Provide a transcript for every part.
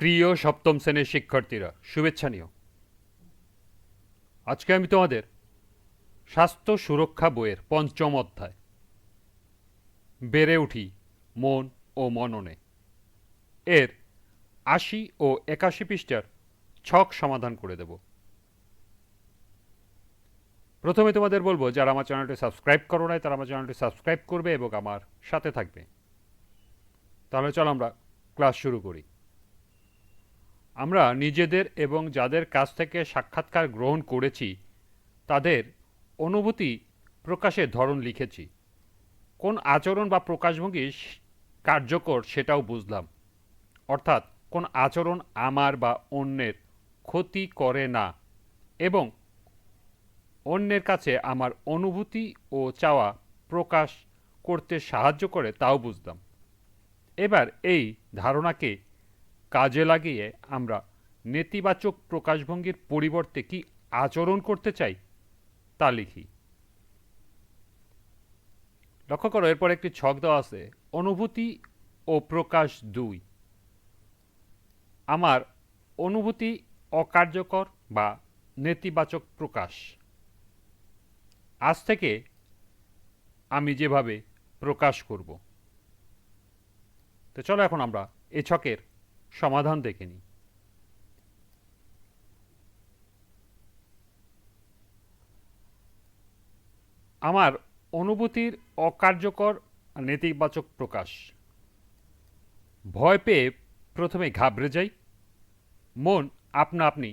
প্রিয় সপ্তম শ্রেণীর শিক্ষার্থীরা, শুভেচ্ছা নিও। আজকে আমি তোমাদের স্বাস্থ্য সুরক্ষা বইয়ের পঞ্চম অধ্যায় বেড়ে উঠি মন ও মননে এর ৮০ ও ৮১ পৃষ্ঠার ছক সমাধান করে দেব। প্রথমে তোমাদের বলবো, যারা আমার চ্যানেলটি সাবস্ক্রাইব করো নাই তারা আমার চ্যানেলটি সাবস্ক্রাইব করবে এবং আমার সাথে থাকবে। তাহলে চলো আমরা ক্লাস শুরু করি। আমরা নিজেদের এবং যাদের কাছ থেকে সাক্ষাৎকার গ্রহণ করেছি তাদের অনুভূতি প্রকাশের ধরন লিখেছি। কোন আচরণ বা প্রকাশভঙ্গি কার্যকর সেটাও বুঝলাম, অর্থাৎ কোন আচরণ আমার বা অন্যের ক্ষতি করে না এবং অন্যের কাছে আমার অনুভূতি ও চাওয়া প্রকাশ করতে সাহায্য করে তাও বুঝলাম। এবার এই ধারণাকে কাজে লাগিয়ে আমরা নেতিবাচক প্রকাশভঙ্গির পরিবর্তে কি আচরণ করতে চাই তা লিখি। লক্ষ্য করো, এরপর একটি ছক দেওয়া আছে, অনুভূতি ও প্রকাশ ২। আমার অনুভূতি অকার্যকর বা নেতিবাচক প্রকাশ। আজ থেকে আমি যেভাবে প্রকাশ করব। তো চলো এখন আমরা এই ছকের সমাধান দেখে নিই। আমার অনুভূতির অকার্যকর নেতিবাচক প্রকাশ। ভয় পেয়ে প্রথমে ঘাবড়ে যাই, মন আপনা আপনি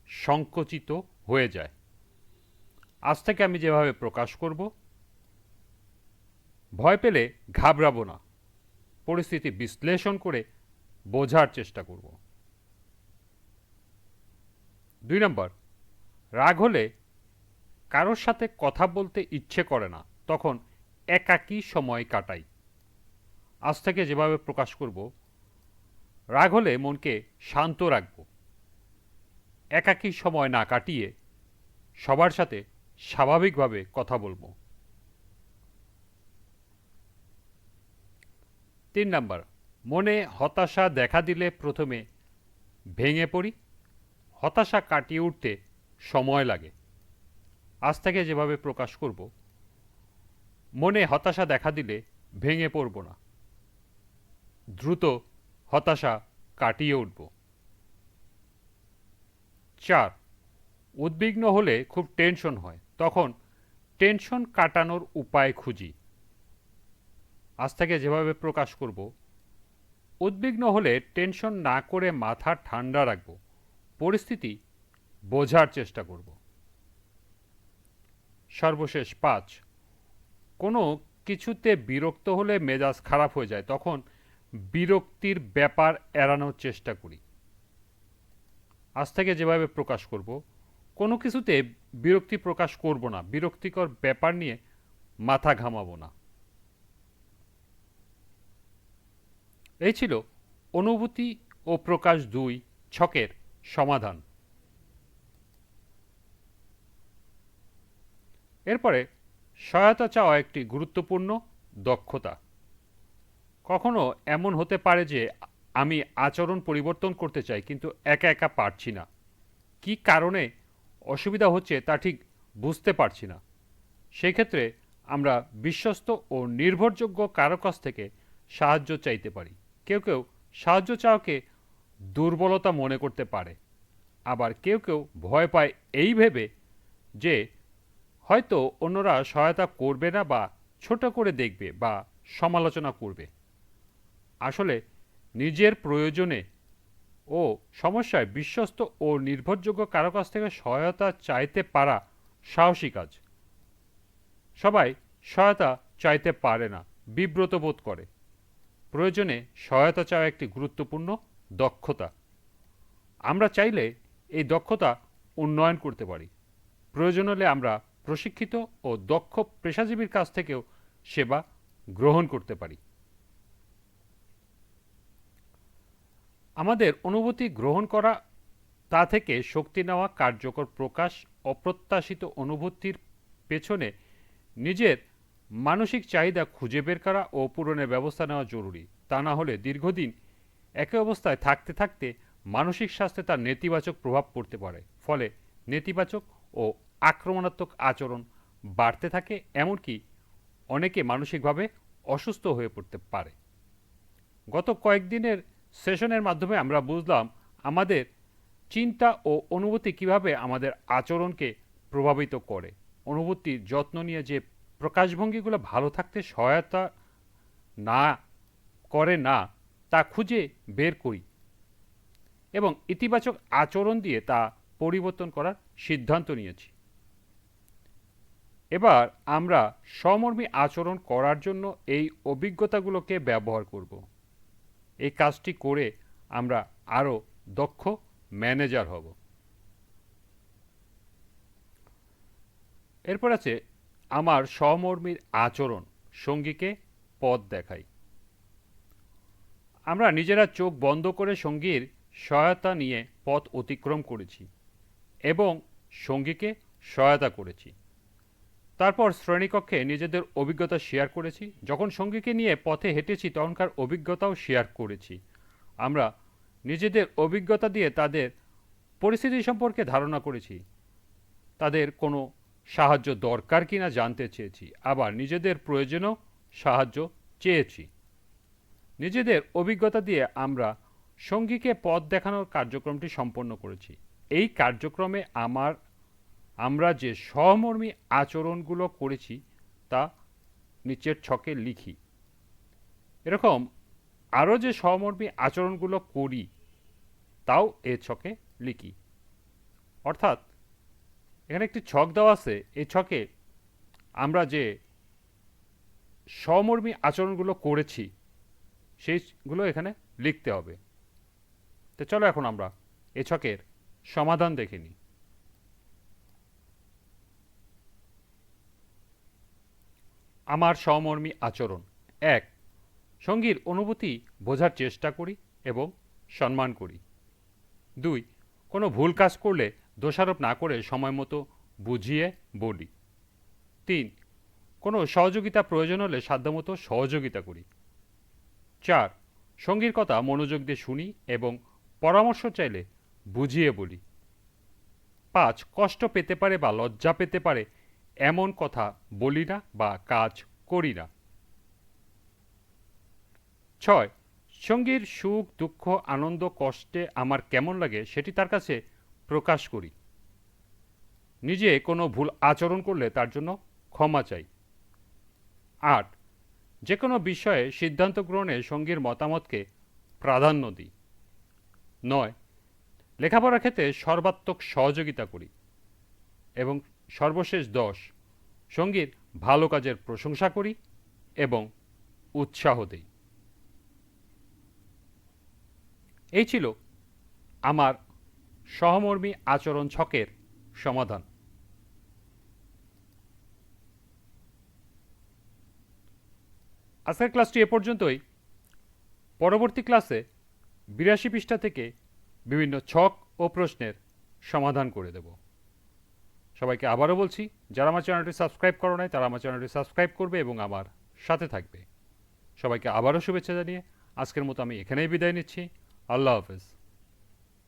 সংকুচিত হয়ে যায়। আজ থেকে আমি যেভাবে প্রকাশ করব, ভয় পেলে ঘাবড়াবো না, পরিস্থিতি বিশ্লেষণ করে বোঝার চেষ্টা করব। ২ নম্বর, রাগ হলে কারোর সাথে কথা বলতে ইচ্ছে করে না, তখন একাকী সময় কাটাই। আজ থেকে যেভাবে প্রকাশ করব, রাগ হলে মনকে শান্ত রাখব, একাকী সময় না কাটিয়ে সবার সাথে স্বাভাবিকভাবে কথা বলবো। ৩ নম্বর, মনে হতাশা দেখা দিলে প্রথমে ভেঙে পড়ি, হতাশা কাটিয়ে উঠতে সময় লাগে। আজ থেকে যেভাবে প্রকাশ করব, মনে হতাশা দেখা দিলে ভেঙে পড়ব না, দ্রুত হতাশা কাটিয়ে উঠব। ৪, উদ্বিগ্ন হলে খুব টেনশন হয়, তখন টেনশন কাটানোর উপায় খুঁজি। আজ থেকে যেভাবে প্রকাশ করব, উদ্বিগ্ন হলে টেনশন না করে মাথা ঠান্ডা রাখব, পরিস্থিতি বোঝার চেষ্টা করব। সর্বশেষ ৫, কোনো কিছুতে বিরক্ত হলে মেজাজ খারাপ হয়ে যায়, তখন বিরক্তির ব্যাপার এড়ানোর চেষ্টা করি। আজ থেকে যেভাবে প্রকাশ করব, কোনো কিছুতে বিরক্তি প্রকাশ করব না, বিরক্তিকর ব্যাপার নিয়ে মাথা ঘামাবো না। এই ছিল অনুভূতি ও প্রকাশ ২ ছকের সমাধান। এরপরে সহায়তা চাওয়া একটি গুরুত্বপূর্ণ দক্ষতা। কখনো এমন হতে পারে যে আমি আচরণ পরিবর্তন করতে চাই কিন্তু একা একা পারছি না, কী কারণে অসুবিধা হচ্ছে তা ঠিক বুঝতে পারছি না। সেই ক্ষেত্রে আমরা বিশ্বস্ত ও নির্ভরযোগ্য কারো কাছ থেকে সাহায্য চাইতে পারি। কেউ কেউ সাহায্য চাওয়াকে দুর্বলতা মনে করতে পারে, আবার কেউ কেউ ভয় পায় এই ভেবে যে হয়তো অন্যরা সহায়তা করবে না বা ছোট করে দেখবে বা সমালোচনা করবে। আসলে নিজের প্রয়োজনে ও সমস্যায় বিশ্বস্ত ও নির্ভরযোগ্য কারো কাছ থেকে সহায়তা চাইতে পারা সাহসী কাজ। সবাই সহায়তা চাইতে পারে না, বিব্রত বোধ করে। প্রয়োজনে সহায়তা চাওয়া একটি গুরুত্বপূর্ণ দক্ষতা। আমরা চাইলে এই দক্ষতা উন্নয়ন করতে পারি। প্রয়োজন হলে আমরা প্রশিক্ষিত ও দক্ষ পেশাজীবীর কাছ থেকেও সেবা গ্রহণ করতে পারি। আমাদের অনুভূতি গ্রহণ করা, তা থেকে শক্তি নেওয়া, কার্যকর প্রকাশ, অপ্রত্যাশিত অনুভূতির পেছনে নিজের মানসিক চাহিদা খুঁজে বের করা ও পূরণের ব্যবস্থা নেওয়া জরুরি। তা না হলে দীর্ঘদিন একই অবস্থায় থাকতে থাকতে মানসিক স্বাস্থ্যে তার নেতিবাচক প্রভাব পড়তে পারে। ফলে নেতিবাচক ও আক্রমণাত্মক আচরণ বাড়তে থাকে, এমনকি অনেকে মানসিকভাবে অসুস্থ হয়ে পড়তে পারে। গত কয়েকদিনের সেশনের মাধ্যমে আমরা বুঝলাম আমাদের চিন্তা ও অনুভূতি কিভাবে আমাদের আচরণকে প্রভাবিত করে। অনুভূতির যত্ন নিয়ে যে প্রকাশভঙ্গিগুলো ভালো থাকতে সহায়তা না করে না তা খুঁজে বের করি এবং ইতিবাচক আচরণ দিয়ে তা পরিবর্তন করার সিদ্ধান্ত নিয়েছি। এবার আমরা সমমর্মী আচরণ করার জন্য এই অভিজ্ঞতাগুলোকে ব্যবহার করব। এই কাজটি করে আমরা আরও দক্ষ ম্যানেজার হব। এরপর আছে আমার সহমর্মীর আচরণ সঙ্গীকে পথ দেখাই। আমরা নিজেরা চোখ বন্ধ করে সঙ্গীর সহায়তা নিয়ে পথ অতিক্রম করেছি এবং সঙ্গীকে সহায়তা করেছি। তারপর শ্রেণীকক্ষে নিজেদের অভিজ্ঞতা শেয়ার করেছি। যখন সঙ্গীকে নিয়ে পথে হেঁটেছি তখনকার অভিজ্ঞতাও শেয়ার করেছি। আমরা নিজেদের অভিজ্ঞতা দিয়ে তাদের পরিস্থিতি সম্পর্কে ধারণা করেছি, তাদের কোনো সাহায্য দরকার কিনা জানতে চেয়েছি, আবার নিজেদের প্রয়োজনেও সাহায্য চেয়েছি। নিজেদের অভিজ্ঞতা দিয়ে আমরা সঙ্গীকে পথ দেখানোর কার্যক্রমটি সম্পন্ন করেছি। এই কার্যক্রমে আমরা যে সহমর্মী আচরণগুলো করেছি তা নিচের ছকে লিখি। এরকম আরও যে সহমর্মী আচরণগুলো করি তাও এ ছকে লিখি। অর্থাৎ এখানে একটি ছক দেওয়া আছে, এই ছকে আমরা যে সহমর্মী আচরণগুলো করেছি সেইগুলো এখানে লিখতে হবে। তো চলো এখন আমরা এই ছকের সমাধান দেখে নিই। আমার সহমর্মী আচরণ: ১. সঙ্গীর অনুভূতি বোঝার চেষ্টা করি এবং সম্মান করি। ২. কোনো ভুল কাজ করলে দোষারোপ না করে সময় মতো বুঝিয়ে বলি। ৩. কোনো সহযোগিতা প্রয়োজন হলে সাধ্যমতো সহযোগিতা করি। ৪. সঙ্গীর কথা মনোযোগ দিয়ে শুনি এবং পরামর্শ চাইলে বুঝিয়ে বলি। ৫. কষ্ট পেতে পারে বা লজ্জা পেতে পারে এমন কথা বলি না বা কাজ করি না। ৬. সঙ্গীর সুখ দুঃখ আনন্দ কষ্টে আমার কেমন লাগে সেটি তার কাছে প্রকাশ করি। নিজে কোনো ভুল আচরণ করলে তার জন্য ক্ষমা চাই। ৮. যে কোনো বিষয়ে সিদ্ধান্ত গ্রহণে সঙ্গীর মতামতকে প্রাধান্য দিই। ৯. লেখাপড়ার ক্ষেত্রে সর্বাত্মক সহযোগিতা করি। এবং সর্বশেষ ১০. সঙ্গীর ভালো কাজের প্রশংসা করি এবং উৎসাহ দিই। এই ছিল আমার সহমর্মী আচরণ ছকের সমাধান। আজকের ক্লাসটি এ পর্যন্তই। পরবর্তী ক্লাসে ৮২ পৃষ্ঠা থেকে বিভিন্ন ছক ও প্রশ্নের সমাধান করে দেব। সবাইকে আবারও বলছি, যারা আমার চ্যানেলটি সাবস্ক্রাইব করো নাই তারা আমার চ্যানেলটি সাবস্ক্রাইব করবে এবং আমার সাথে থাকবে। সবাইকে আবারও শুভেচ্ছা জানিয়ে আজকের মতো আমি এখানেই বিদায় নিচ্ছি। আল্লাহ হাফেজ।